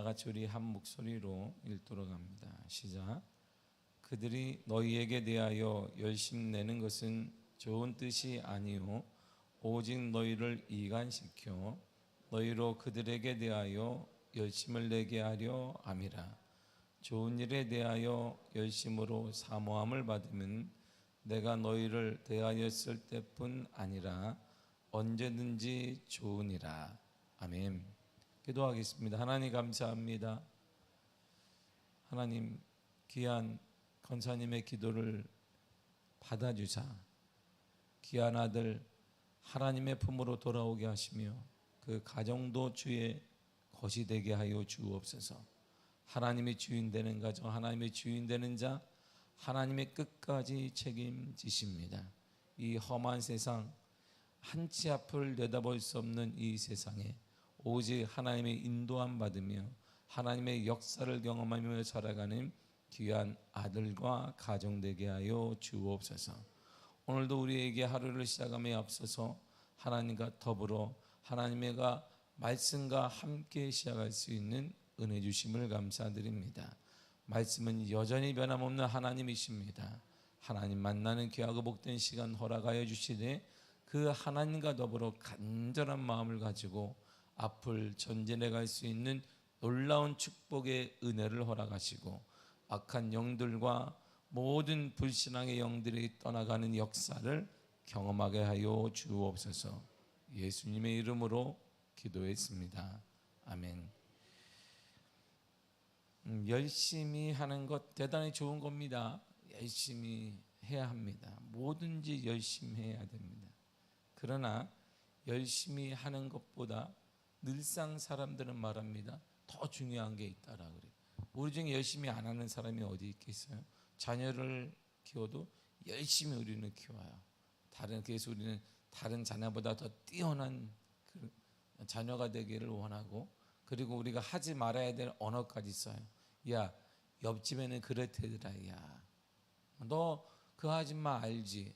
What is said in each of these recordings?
다 같이 우리 한 목소리로 읽도록 합니다. 시작. 그들이 너희에게 대하여 열심 내는 것은 좋은 뜻이 아니요 오직 너희를 이간시켜 너희로 그들에게 대하여 열심을 내게 하려 함이라. 좋은 일에 대하여 열심으로 사모함을 받으면 내가 너희를 대하였을 때뿐 아니라 언제든지 좋으니라. 아멘. 기도하겠습니다. 하나님 감사합니다. 하나님 귀한 권사님의 기도를 받아주사 귀한 아들 하나님의 품으로 돌아오게 하시며 그 가정도 주의 것이 되게 하여 주옵소서. 하나님의 주인 되는 가정, 하나님의 주인 되는 자, 하나님의 끝까지 책임지십니다. 이 험한 세상, 한치 앞을 내다볼 수 없는 이 세상에 오직 하나님의 인도함 받으며 하나님의 역사를 경험하며 살아가는 귀한 아들과 가정 되게 하여 주옵소서. 오늘도 우리에게 하루를 시작함에 앞서서 하나님과 더불어 하나님과 말씀과 함께 시작할 수 있는 은혜 주심을 감사드립니다. 말씀은 여전히 변함없는 하나님이십니다. 하나님 만나는 귀하고 복된 시간 허락하여 주시되 그 하나님과 더불어 간절한 마음을 가지고 앞을 전진해 갈 수 있는 놀라운 축복의 은혜를 허락하시고 악한 영들과 모든 불신앙의 영들이 떠나가는 역사를 경험하게 하여 주옵소서. 예수님의 이름으로 기도했습니다. 아멘. 열심히 하는 것 대단히 좋은 겁니다. 열심히 해야 합니다. 뭐든지 열심히 해야 됩니다. 그러나 열심히 하는 것보다 늘상 사람들은 말합니다. 더 중요한 게 있다라고 그래요. 우리 중에 열심히 안 하는 사람이 어디 있겠어요? 자녀를 키워도 열심히 우리는 키워요. 그래서 우리는 다른 자녀보다 더 뛰어난 그 자녀가 되기를 원하고, 그리고 우리가 하지 말아야 될 언어까지 써요. 야, 옆집에는 그렇대더라. 야, 너 그 아줌마 알지?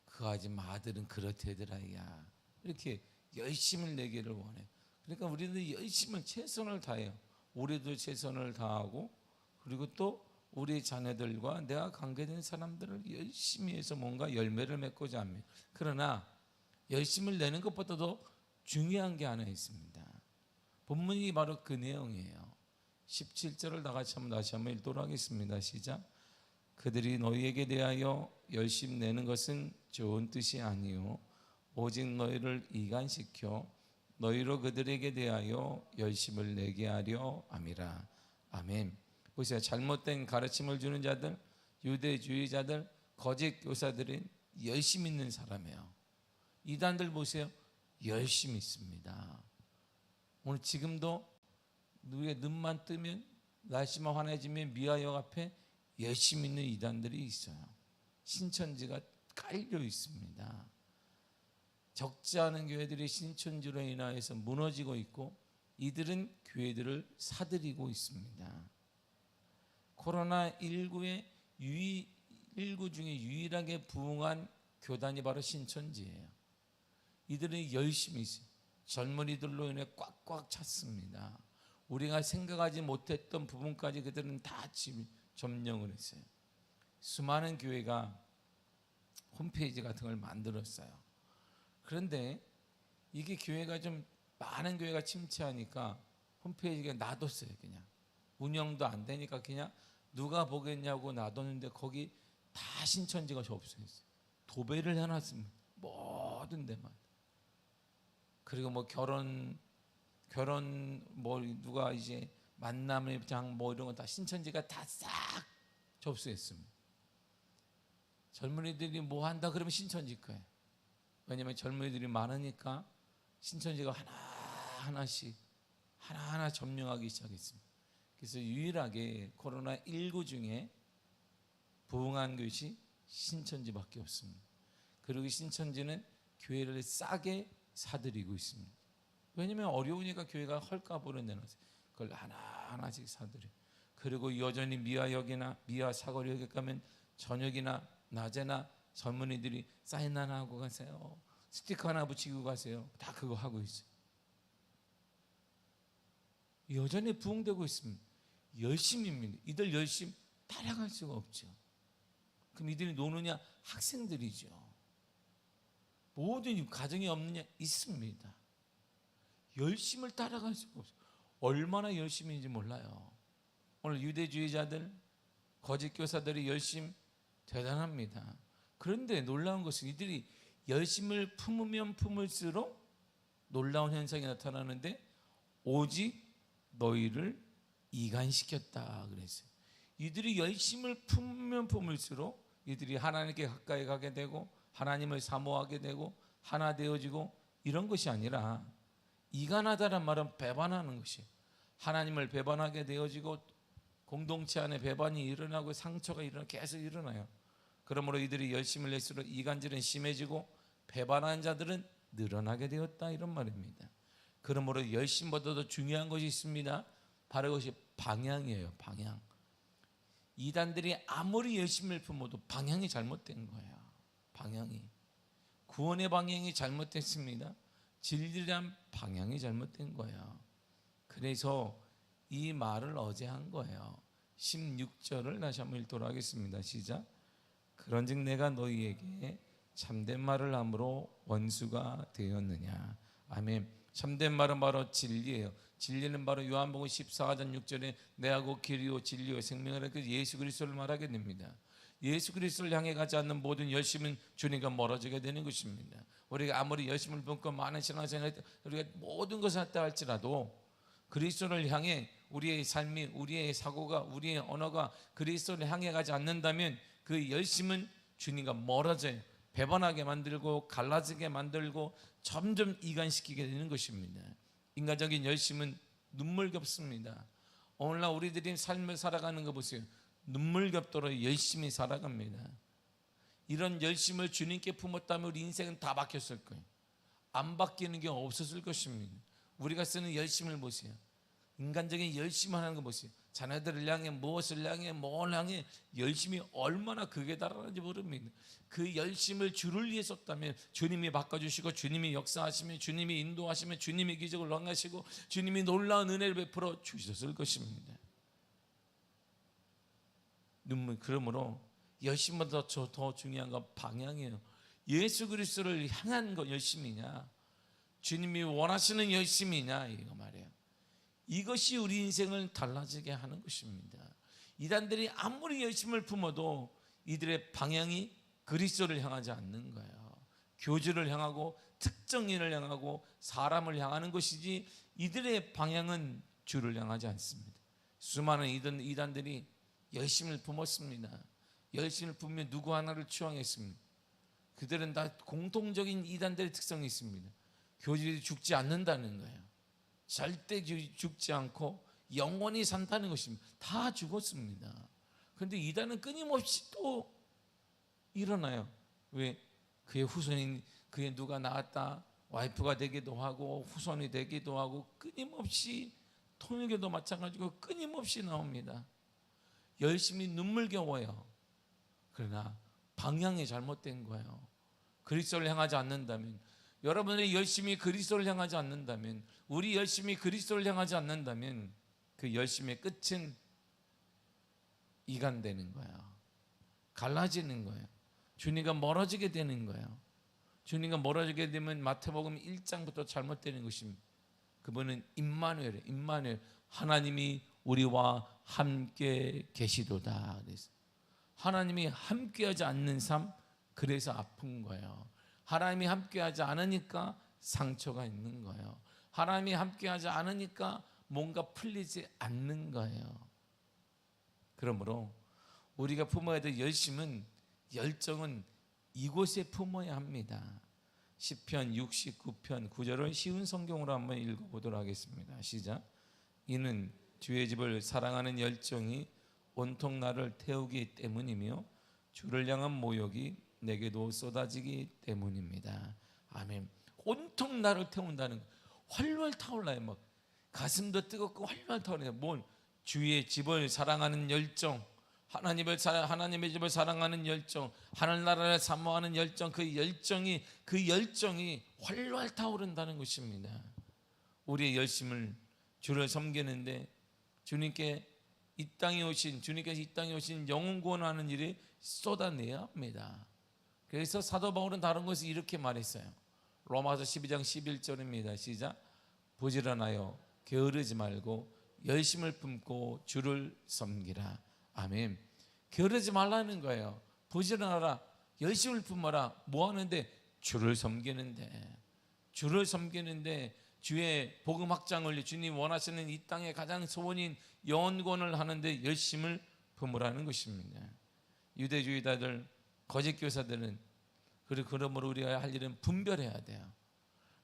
그 아줌마 아들은 그렇대더라. 야, 이렇게 열심을 내기를 원해. 그러니까 우리는 열심을 최선을 다해요. 우리도 최선을 다하고, 그리고 또 우리 자녀들과 내가 관계된 사람들을 열심히 해서 뭔가 열매를 맺고자 합니다. 그러나 열심을 내는 것보다도 중요한 게 하나 있습니다. 본문이 바로 그 내용이에요. 17절을 다시 한번 읽도록 하겠습니다. 시작. 그들이 너희에게 대하여 열심 내는 것은 좋은 뜻이 아니요 오직 너희를 이간시켜 너희로 그들에게 대하여 열심을 내게 하려 함이라. 아멘. 보세요. 잘못된 가르침을 주는 자들, 유대주의자들, 거짓 교사들은 열심히 있는 사람이에요. 이단들 보세요. 열심히 있습니다. 오늘 지금도 누구의 눈만 뜨면, 날씨만 환해지면 미아역 앞에 열심히 있는 이단들이 있어요. 신천지가 깔려 있습니다. 적지 않은 교회들이 신천지로 인하여서 무너지고 있고, 이들은 교회들을 사들이고 있습니다. 코로나19의 19 중에 유일하게 부흥한 교단이 바로 신천지예요. 이들은 열심히 있어요. 젊은이들로 인해 꽉꽉 찼습니다. 우리가 생각하지 못했던 부분까지 그들은 다 점령을 했어요. 수많은 교회가 홈페이지 같은 걸 만들었어요. 그런데 이게 교회가 좀 많은 교회가 침체하니까 홈페이지가 놔뒀어요. 그냥 운영도 안 되니까 그냥 누가 보겠냐고 놔뒀는데 거기 다 신천지가 접수했어요. 도배를 해놨습니다. 모든 데만. 그리고 뭐 결혼 뭐 누가 이제 만남의 장 뭐 이런 거 다 신천지가 다 싹 접수했습니다. 젊은이들이 뭐 한다 그러면 신천지 거예요. 왜냐하면 젊은이들이 많으니까 신천지가 하나하나씩 하나하나 점령하기 시작했습니다. 그래서 유일하게 코로나19 중에 부흥한 것이 신천지밖에 없습니다. 그리고 신천지는 교회를 싸게 사들이고 있습니다. 왜냐하면 어려우니까 교회가 헐값으로 내놨어요. 그걸 하나하나씩 사들여요. 그리고 여전히 미아역이나 미아 사거리역에 가면 저녁이나 낮에나 젊은이들이 사인 하나 하고 가세요. 스티커 하나 붙이고 가세요. 다 그거 하고 있어요. 여전히 부흥되고 있습니다. 열심입니다. 이들 열심 따라갈 수가 없죠. 그럼 이들이 노느냐? 학생들이죠. 모든 가정이 없느냐? 있습니다. 열심을 따라갈 수가 없어요. 얼마나 열심인지 몰라요. 오늘 유대주의자들, 거짓 교사들의 열심 대단합니다. 그런데 놀라운 것은 이들이 열심을 품으면 품을수록 놀라운 현상이 나타나는데 오직 너희를 이간시켰다 그랬어요. 이들이 열심을 품으면 품을수록 이들이 하나님께 가까이 가게 되고 하나님을 사모하게 되고 하나 되어지고 이런 것이 아니라 이간하다란 말은 배반하는 것이에요. 하나님을 배반하게 되어지고 공동체 안에 배반이 일어나고 상처가 계속 일어나요. 그러므로 이들이 열심을 낼수록 이간질은 심해지고 배반하는 자들은 늘어나게 되었다 이런 말입니다. 그러므로 열심보다도 중요한 것이 있습니다. 바로 그것이 방향이에요. 방향. 이단들이 아무리 열심을 품어도 방향이 잘못된 거예요. 방향이. 구원의 방향이 잘못됐습니다. 진리란 방향이 잘못된 거예요. 그래서 이 말을 어제 한 거예요. 16절을 다시 한번 읽도록 하겠습니다. 시작. 그런즉 내가 너희에게 참된 말을 함으로 원수가 되었느냐. 아멘. 참된 말은 바로 진리예요. 진리는 바로 요한복음 14장 6절에 내가 곧 길이요 진리요 생명이라 그 예수 그리스도를 말하게 됩니다. 예수 그리스도를 향해 가지 않는 모든 열심은 주님과 멀어지게 되는 것입니다. 우리가 아무리 열심을 붓고 많은 신앙생활을 우리가 모든 것을 했다 할지라도 그리스도를 향해 우리의 삶이, 우리의 사고가, 우리의 언어가 그리스도를 향해 가지 않는다면 그 열심은 주님과 멀어져요. 배반하게 만들고 갈라지게 만들고 점점 이간시키게 되는 것입니다. 인간적인 열심은 눈물겹습니다. 오늘날 우리들이 삶을 살아가는 거 보세요. 눈물겹도록 열심히 살아갑니다. 이런 열심을 주님께 품었다면 우리 인생은 다 바뀌었을 거예요. 안 바뀌는 게 없었을 것입니다. 우리가 쓰는 열심을 보세요. 인간적인 열심을 하는 거 보세요. 자녀들을 향해 무엇을 향해 뭘 향해 열심히 얼마나 극에 달하는지 모릅니다. 그 열심을 주를 위해 썼다면 주님이 바꿔주시고 주님이 역사하시면 주님이 인도하시면 주님이 기적을 행하시고 주님이 놀라운 은혜를 베풀어 주셨을 것입니다. 눈물. 그러므로 열심보다 더 중요한 건 방향이에요. 예수 그리스도를 향한 거 열심이냐 주님이 원하시는 열심이냐 이거 말이에요. 이것이 우리 인생을 달라지게 하는 것입니다. 이단들이 아무리 열심을 품어도 이들의 방향이 그리스도를 향하지 않는 거예요. 교주를 향하고 특정인을 향하고 사람을 향하는 것이지 이들의 방향은 주를 향하지 않습니다. 수많은 이단들이 열심을 품었습니다. 열심을 품으며 누구 하나를 추앙했습니다. 그들은 다 공통적인 이단들의 특성이 있습니다. 교주들이 죽지 않는다는 거예요. 절대 죽지 않고 영원히 산다는 것입니다. 다 죽었습니다. 그런데 이단은 끊임없이 또 일어나요. 왜? 그의 후손인 그의 누가 나왔다 와이프가 되기도 하고 후손이 되기도 하고 끊임없이 통역에도 마찬가지고 끊임없이 나옵니다. 열심히 눈물겨워요. 그러나 방향이 잘못된 거예요. 그리스도를 향하지 않는다면 여러분이 열심히 그리스도를 향하지 않는다면 우리 열심히 그리스도를 향하지 않는다면 그 열심의 끝은 이간되는 거예요. 갈라지는 거예요. 주님과 멀어지게 되는 거예요. 주님과 멀어지게 되면 마태복음 1장부터 잘못되는 것입니다. 그분은 임마누엘, 임마누엘 하나님이 우리와 함께 계시도다. 그래서 하나님이 함께하지 않는 삶 그래서 아픈 거예요. 하나님이 함께하지 않으니까 상처가 있는 거예요. 하나님이 함께하지 않으니까 뭔가 풀리지 않는 거예요. 그러므로 우리가 품어야 될 열정은 이곳에 품어야 합니다. 시편 69편 9절을 쉬운 성경으로 한번 읽어보도록 하겠습니다. 시작. 이는 주의 집을 사랑하는 열정이 온통 나를 태우기 때문이며 주를 향한 모욕이 내게도 쏟아지기 때문입니다. 아멘. 온통 나를 태운다는 거. 활활 타올라요. 막 가슴도 뜨겁고 활활 타올라요. 뭘? 주의 집을 사랑하는 열정, 하나님의 집을 사랑하는 열정, 하늘나라를 사모하는 열정, 그 열정이 활활 타오른다는 것입니다. 우리의 열심을 주를 섬기는데 주님께서 이 땅에 오신 영혼 구원하는 일이 쏟아내야 합니다. 그래서 사도 바울은 다른 것을 이렇게 말했어요. 로마서 12장 11절입니다. 시작. 부지런하여 게으르지 말고 열심을 품고 주를 섬기라. 아멘. 게으르지 말라는 거예요. 부지런하라, 열심을 품어라. 뭐 하는데? 주를 섬기는데. 주의 복음 확장을 주님 원하시는 이 땅의 가장 소원인 영혼구원을 하는데 열심을 품으라는 것입니다. 유대주의자들, 거짓 교사들은 그러므로 우리가 할 일은 분별해야 돼요.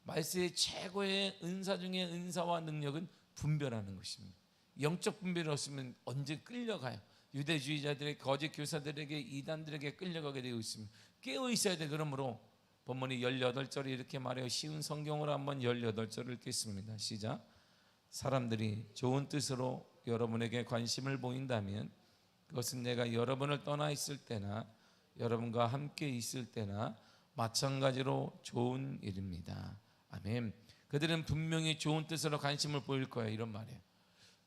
말세의 최고의 은사 중에 은사와 능력은 분별하는 것입니다. 영적 분별이 없으면 언제 끌려가요. 유대주의자들의 거짓 교사들에게, 이단들에게 끌려가게 되어 있습니다. 깨어 있어야 돼. 그러므로 본문이 18절에 이렇게 말해요. 쉬운 성경으로 한번 18절을 읽겠습니다. 시작. 사람들이 좋은 뜻으로 여러분에게 관심을 보인다면 그것은 내가 여러분을 떠나 있을 때나 여러분과 함께 있을 때나 마찬가지로 좋은 일입니다. 아멘. 그들은 분명히 좋은 뜻으로 관심을 보일 거예요. 이런 말이에요.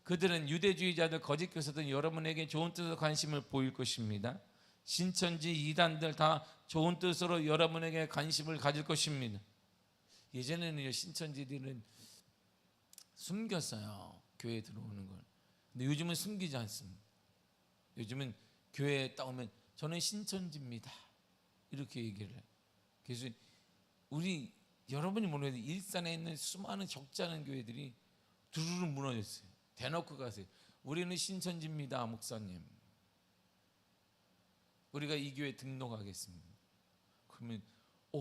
그들은 유대주의자들, 거짓 교사들 여러분에게 좋은 뜻으로 관심을 보일 것입니다. 신천지 이단들 다 좋은 뜻으로 여러분에게 관심을 가질 것입니다. 예전에는 신천지들은 숨겼어요. 교회에 들어오는 걸. 근데 요즘은 숨기지 않습니다. 요즘은 교회에 딱 오면 저는 신천지입니다. 이렇게 얘기를 해요. 그래서 여러분이 모르는 일산에 있는 수많은 적지 않은 교회들이 두루루 무너졌어요. 대놓고 가세요. 우리는 신천지입니다, 목사님. 우리가 이 교회 등록하겠습니다. 그러면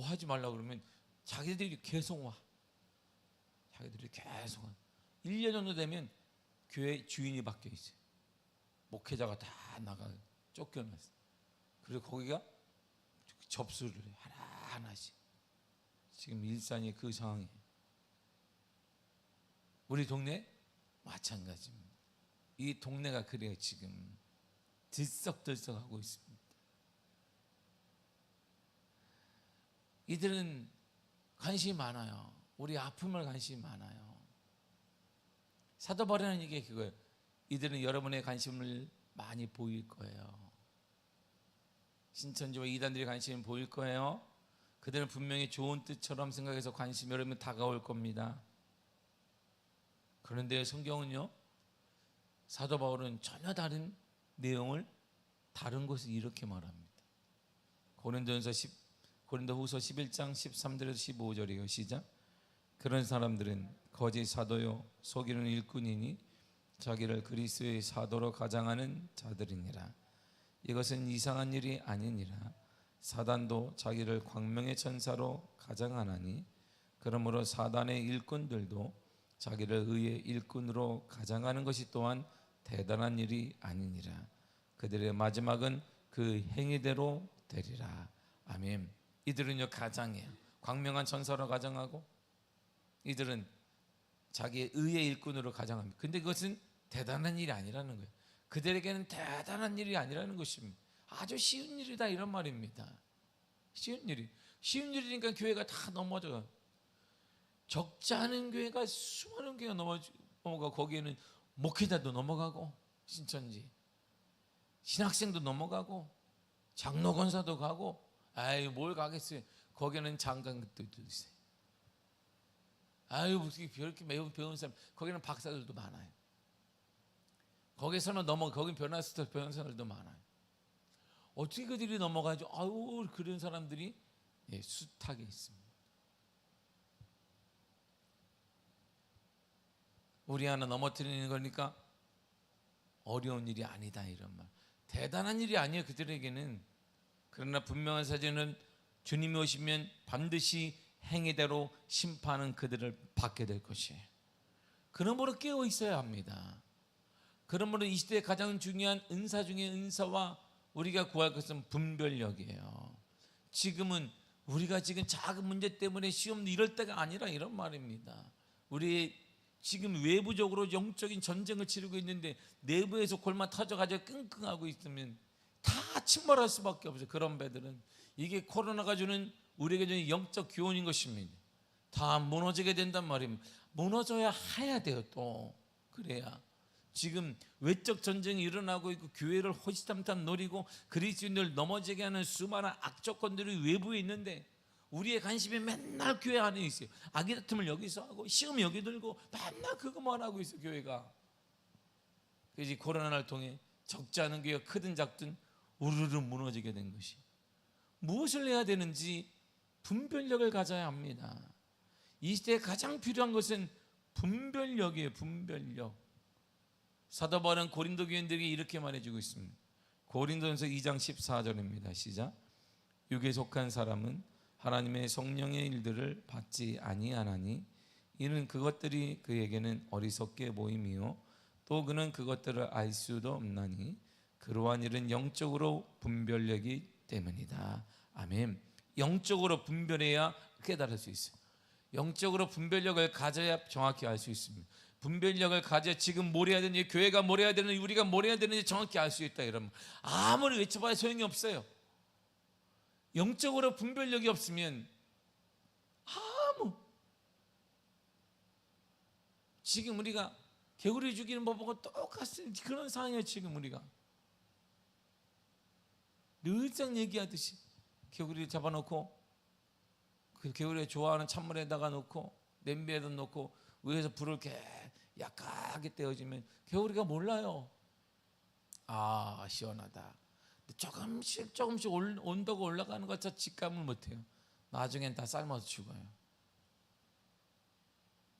하지 말라고 그러면 자기들이 계속 와. 1년 정도 되면 교회 주인이 바뀌어 있어요. 목회자가 다 나가 쫓겨났어요. 그리고 거기가 접수를 해요. 하나하나씩. 지금 일산이 그 상황이에요. 우리 동네 마찬가지입니다. 이 동네가 그래요. 지금 들썩들썩하고 있습니다. 이들은 관심이 많아요. 우리 아픔을 관심이 많아요. 사도 바울은 이게 그거예요. 이들은 여러분의 관심을 많이 보일 거예요. 신천지와 이단들의 관심을 보일 거예요. 그들은 분명히 좋은 뜻처럼 생각해서 관심이 여러분 다가올 겁니다. 그런데 성경은요, 사도 바울은 전혀 다른 내용을 다른 것을 이렇게 말합니다. 고린도후서 11장 13절에서 15절이에요. 시작. 그런 사람들은 거짓 사도요 속이는 일꾼이니 자기를 그리스도의 사도로 가장하는 자들이니라. 이것은 이상한 일이 아니니라. 사단도 자기를 광명의 천사로 가장하나니 그러므로 사단의 일꾼들도 자기를 의의 일꾼으로 가장하는 것이 또한 대단한 일이 아니니라. 그들의 마지막은 그 행위대로 되리라. 아멘. 이들은요 가장이에요. 광명한 천사로 가장하고 이들은 자기의 의의 일꾼으로 가장합니다. 근데 그것은 대단한 일이 아니라는 거예요. 그들에게는 대단한 일이 아니라는 것입니다. 아주 쉬운 일이다 이런 말입니다. 쉬운 일이니까 교회가 다 넘어져요. 적지 않은 교회가 수많은 교회가 넘어가고 거기에는 목회자도 넘어가고 신천지 신학생도 넘어가고 장로 권사도 가고 뭘 가겠어요. 거기는 장관급도 있어요. 무슨 이렇게 매우 배운 사람, 거기는 박사들도 많아요. 거기서는 거긴 변화스터 배운 사람들도 많아요. 어떻게 그들이 넘어가죠? 그런 사람들이 숱하게 있습니다. 우리 하나 넘어뜨리는 거니까 어려운 일이 아니다 이런 말. 대단한 일이 아니에요 그들에게는. 그러나 분명한 사실은 주님이 오시면 반드시 행위대로 심판은 그들을 받게 될 것이에요. 그러므로 깨어 있어야 합니다. 그러므로 이 시대에 가장 중요한 은사 중에 은사와 우리가 구할 것은 분별력이에요. 지금은 우리가 지금 작은 문제 때문에 시험 이럴 때가 아니라 이런 말입니다. 우리 지금 외부적으로 영적인 전쟁을 치르고 있는데 내부에서 골마 터져가지고 끙끙하고 있으면 다 침몰할 수밖에 없어요. 그런 배들은 이게 코로나가 주는 우리에게 주는 영적 교훈인 것입니다. 다 무너지게 된단 말입니다. 무너져야 해야 돼요. 또 그래야. 지금 외적 전쟁이 일어나고 있고 교회를 호시탐탐 노리고 그리스도인들 넘어지게 하는 수많은 악조건들이 외부에 있는데 우리의 관심이 맨날 교회 안에 있어요. 악의 다툼을 여기서 하고 시험 여기 들고 맨날 그거만 하고 있어 교회가. 그래서 코로나를 통해 적지 않은 교회가 크든 작든 우르르 무너지게 된 것이. 무엇을 해야 되는지 분별력을 가져야 합니다. 이 시대에 가장 필요한 것은 분별력이에요. 분별력. 사도 바울은 고린도 교인들에게 이렇게 말해주고 있습니다. 고린도전서 2장 14절입니다. 시작. 육에 속한 사람은 하나님의 성령의 일들을 받지 아니하나니 이는 그것들이 그에게는 어리석게 보임이요 또 그는 그것들을 알 수도 없나니 그러한 일은 영적으로 분별력이 때문이다. 아멘. 영적으로 분별해야 깨달을 수 있어요. 영적으로 분별력을 가져야 정확히 알 수 있습니다. 분별력을 가져 지금 뭘 해야 되는지, 교회가 뭘 해야 되는지, 우리가 뭘 해야 되는지 정확히 알 수 있다. 이러면 아무리 외쳐봐야 소용이 없어요. 영적으로 분별력이 없으면 지금 우리가 개구리 죽이는 법하고 똑같은 그런 상황이에요. 지금 우리가 늘상 얘기하듯이 개구리를 잡아놓고 그 개구리가 좋아하는 찬물에다가 놓고 냄비에다 놓고 위에서 불을 약하게 떼어지면 개구리가 몰라요. 아, 시원하다. 조금씩 온도가 올라가는 것조차 직감을 못해요. 나중엔 다 삶아서 죽어요.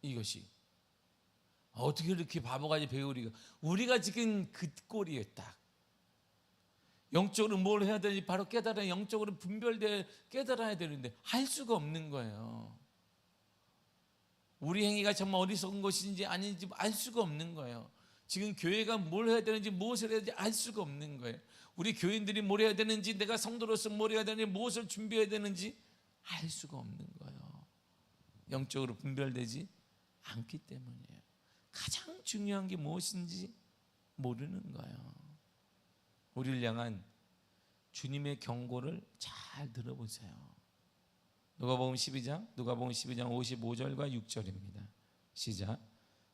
이것이 어떻게 이렇게 바보같이 배우리가, 우리가 지금 그 꼴이에요. 딱 영적으로 뭘 해야 되는지 바로 깨달아야, 영적으로 분별돼 깨달아야 되는데 할 수가 없는 거예요. 우리 행위가 정말 어리석은 것인지 아닌지 알 수가 없는 거예요. 지금 교회가 뭘 해야 되는지 무엇을 해야 되는지 알 수가 없는 거예요. 우리 교인들이 뭘 해야 되는지, 내가 성도로서 뭘 해야 되는지, 무엇을 준비해야 되는지 알 수가 없는 거예요. 영적으로 분별되지 않기 때문이에요. 가장 중요한 게 무엇인지 모르는 거예요. 우리를 향한 주님의 경고를 잘 들어보세요. 누가복음 12장 55절과 6절입니다. 시작.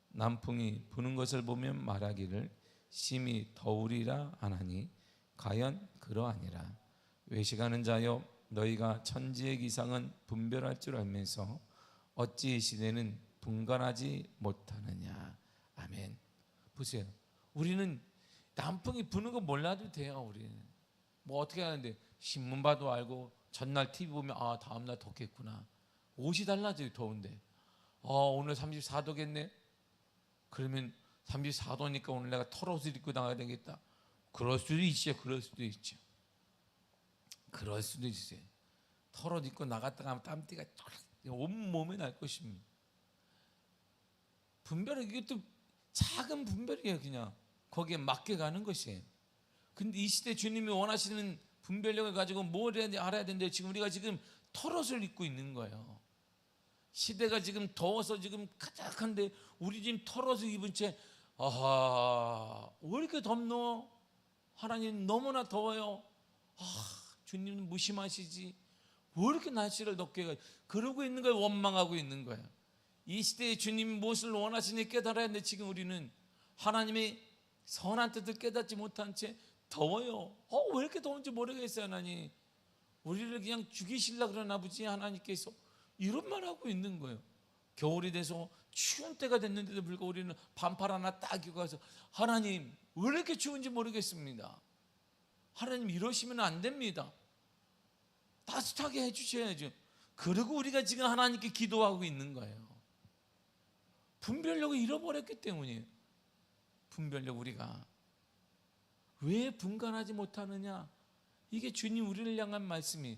남풍이 부는 것을 보면 말하기를 심히 더우리라 하나니 과연 그러하니라. 외식하는 자여, 너희가 천지의 기상은 분별할 줄 알면서 어찌 이 시대는 분간하지 못하느냐. 아멘. 보세요. 우리는 남풍이 부는 거 몰라도 돼요. 우리는 뭐 어떻게 하는데 신문 봐도 알고, 전날 TV 보면 아, 다음날 덥겠구나. 옷이 달라져요. 더운데 오늘 34도겠네. 그러면 34도니까 오늘 내가 털옷을 입고 나가야 되겠다. 그럴 수도 있죠. 그럴 수도 있죠. 그럴 수도 있어요. 털옷 입고 나갔다가 하면 땀띠가 온몸에 날 것입니다. 분별은 이것도 작은 분별이에요. 그냥 거기에 맡겨가는 것이에요. 근데 이 시대 주님이 원하시는 분별력을 가지고 뭘 해야 되는지 알아야 되는데 지금 우리가 지금 털옷을 입고 있는 거예요. 시대가 지금 더워서 지금 가득한데 우리 지금 털옷을 입은 채 아하, 왜 이렇게 덥노? 하나님 너무나 더워요. 주님은 무심하시지. 왜 이렇게 날씨를 덥게 해요? 그러고 있는 거예요. 원망하고 있는 거예요. 이 시대에 주님이 무엇을 원하시는지 깨달아야 하는데 지금 우리는 하나님의 선한 뜻을 깨닫지 못한 채 더워요. 왜 이렇게 더운지 모르겠어요. 하나님 우리를 그냥 죽이시려고 그러나 보지. 하나님께서 이런 말 하고 있는 거예요. 겨울이 돼서 추운 때가 됐는데도 불구하고 우리는 반팔 하나 딱 입고 가서 하나님 왜 이렇게 추운지 모르겠습니다. 하나님 이러시면 안 됩니다. 따뜻하게 해주셔야죠. 그리고 우리가 지금 하나님께 기도하고 있는 거예요. 분별력을 잃어버렸기 때문이에요. 분별력, 우리가 왜 분간하지 못하느냐? 이게 주님 우리를 향한 말씀이,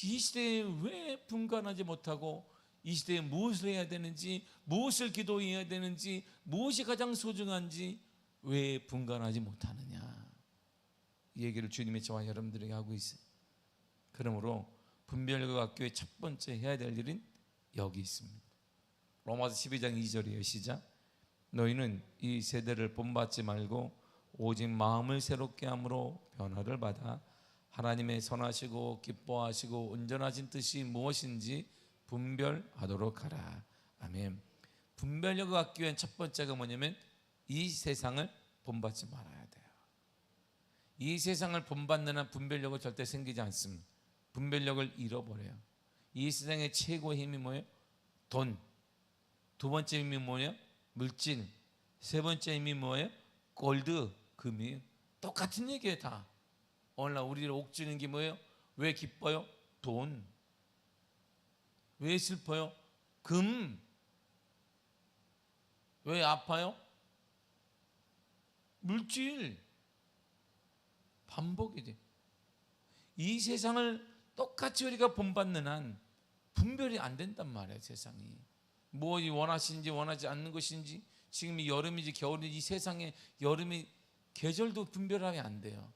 이 시대에 왜 분간하지 못하고 이 시대에 무엇을 해야 되는지, 무엇을 기도해야 되는지, 무엇이 가장 소중한지 왜 분간하지 못하느냐, 이 얘기를 주님이 저와 여러분들에게 하고 있어요. 그러므로 분별력 학교의 첫 번째 해야 될 일은 여기 있습니다. 로마서 12장 2절이에요. 시작. 너희는 이 세대를 본받지 말고 오직 마음을 새롭게 함으로 변화를 받아 하나님의 선하시고 기뻐하시고 온전하신 뜻이 무엇인지 분별하도록 하라. 아멘. 분별력을 갖기 위한 첫 번째가 뭐냐면 이 세상을 본받지 말아야 돼요. 이 세상을 본받는 한 분별력은 절대 생기지 않습니다. 분별력을 잃어버려요. 이 세상의 최고의 힘이 뭐예요? 돈. 두 번째 힘이 뭐예요? 물질. 세 번째 힘이 뭐예요? 골드, 금이에요. 똑같은 얘기예요. 다. 오늘날 우리를 옥죄는 게 뭐예요? 왜 기뻐요? 돈. 왜 슬퍼요? 금. 왜 아파요? 물질. 반복이 돼. 이 세상을 똑같이 우리가 본받는 한 분별이 안 된단 말이에요. 세상이 뭐 원하시는지 원하지 않는 것인지, 지금 이 여름이지 겨울인지, 이 세상에 여름이 계절도 분별하면 안 돼요.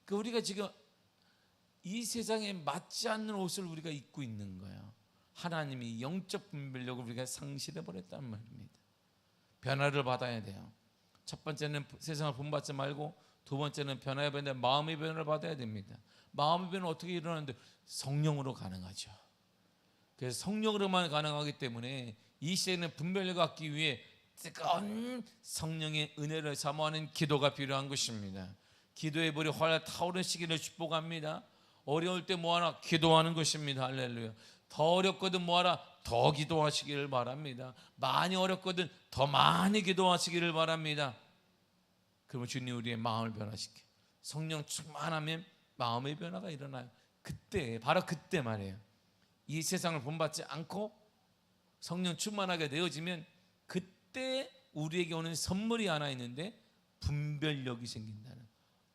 그러니까 우리가 지금 이 세상에 맞지 않는 옷을 우리가 입고 있는 거예요. 하나님이 영적 분별력을 우리가 상실해 버렸단 말입니다. 변화를 받아야 돼요. 첫 번째는 세상을 본받지 말고, 두 번째는 변화해야 되는데 마음의 변화를 받아야 됩니다. 마음의 변화는 어떻게 일어나는데? 성령으로 가능하죠. 그래서 성령으로만 가능하기 때문에 이 시대는 분별력을 갖기 위해 뜨거운 성령의 은혜를 사모하는 기도가 필요한 것입니다. 기도의 불이 활활 타오르시기를 축복합니다. 어려울 때 뭐하나 기도하는 것입니다. 할렐루야. 더 어렵거든 뭐하라? 더 기도하시기를 바랍니다. 많이 어렵거든 더 많이 기도하시기를 바랍니다. 그러면 주님 우리의 마음을 변화시켜. 성령 충만하면 마음의 변화가 일어나요. 그때, 바로 그때 말이에요. 이 세상을 본받지 않고 성령 충만하게 되어지면 그때 우리에게 오는 선물이 하나 있는데, 분별력이 생긴다는,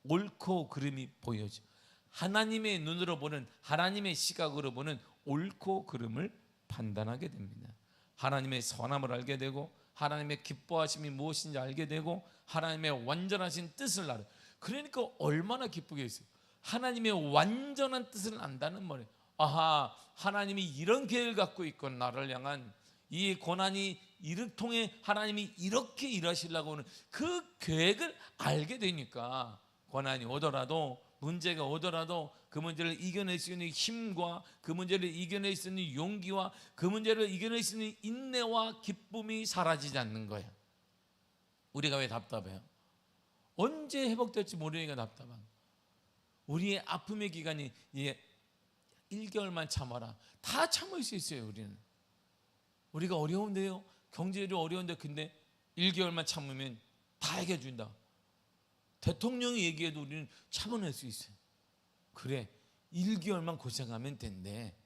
옳고 그름이 보여져. 하나님의 눈으로 보는, 하나님의 시각으로 보는 옳고 그름을 판단하게 됩니다. 하나님의 선함을 알게 되고, 하나님의 기뻐하심이 무엇인지 알게 되고, 하나님의 완전하신 뜻을 알아요. 그러니까 얼마나 기쁘겠어요. 하나님의 완전한 뜻을 안다는 말이에요. 아하, 하나님이 이런 계획을 갖고 있고 나를 향한 이 고난이 이를 통해 하나님이 이렇게 일하시려고 하는 그 계획을 알게 되니까, 고난이 오더라도, 문제가 오더라도 그 문제를 이겨낼 수 있는 힘과, 그 문제를 이겨낼 수 있는 용기와, 그 문제를 이겨낼 수 있는 인내와 기쁨이 사라지지 않는 거예요. 우리가 왜 답답해요? 언제 회복될지 모르니까 답답한 거예요. 우리의 아픔의 기간이 1개월만 참아라. 다 참을 수 있어요. 우리가 어려운데요, 경제적으로 어려운데, 근데 1개월만 참으면 다 해결준다. 대통령이 얘기해도 우리는 참아낼 수 있어요. 그래, 1개월만 고생하면 된대.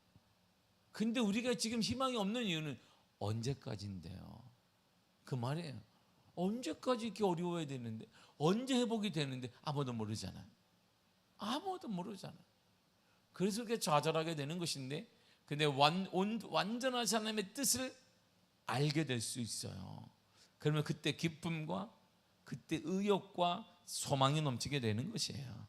근데 우리가 지금 희망이 없는 이유는 언제까지인데요? 그 말이에요. 언제까지 이렇게 어려워야 되는데, 언제 회복이 되는데 아무도 모르잖아요. 아무도 모르잖아요. 그래서 그렇게 좌절하게 되는 것인데, 근데 완전하신 하나님의 뜻을 알게 될 수 있어요. 그러면 그때 기쁨과, 그때 의욕과 소망이 넘치게 되는 것이에요.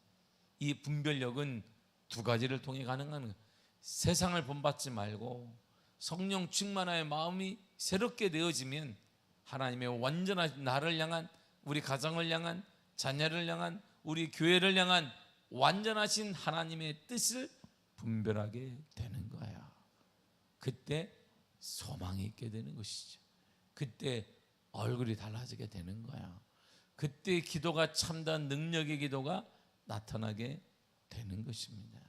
이 분별력은 두 가지를 통해 가능한 거예요. 세상을 본받지 말고 성령 충만하여 마음이 새롭게 되어지면 하나님의 완전한, 나를 향한, 우리 가정을 향한, 자녀를 향한, 우리 교회를 향한 완전하신 하나님의 뜻을 분별하게 되는 거예요. 그때 소망이 있게 되는 것이죠. 그때 얼굴이 달라지게 되는 거예요. 그때 기도가 참된 능력의 기도가 나타나게 되는 것입니다.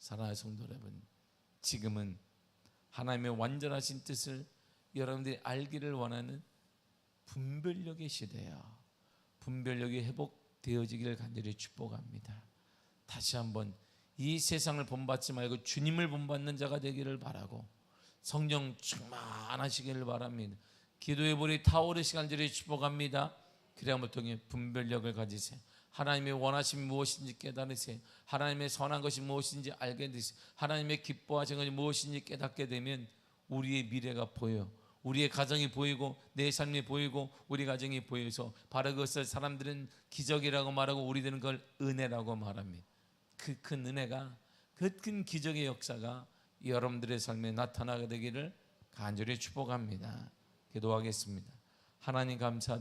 사랑하는 성도 여러분, 지금은 하나님의 완전하신 뜻을 여러분들이 알기를 원하는 분별력의 시대예요. 분별력이 회복되어지기를 간절히 축복합니다. 다시 한번 이 세상을 본받지 말고 주님을 본받는 자가 되기를 바라고, 성령 충만하시기를 바랍니다. 기도의 불이 타오르시기 간절히 축복합니다. 그래야을 통해 분별력을 가지세요. 하나님의 원하심이 무엇인지 깨달으세요. 하나님의 선한 것이 무엇인지 알게 되세요. 하나님의 기뻐하신 것이 무엇인지 깨닫게 되면 우리의 미래가 보여요. 우리의 가정이 보이고, 내 삶이 보이고, 우리 가정이 보여서 바로 그것을 사람들은 기적이라고 말하고, 우리들은 그걸 은혜라고 말합니다. 그 큰 은혜가, 그 큰 기적의 역사가 여러분들의 삶에 나타나게 되기를 간절히 축복합니다. 기도하겠습니다. 하나님 감사합니다.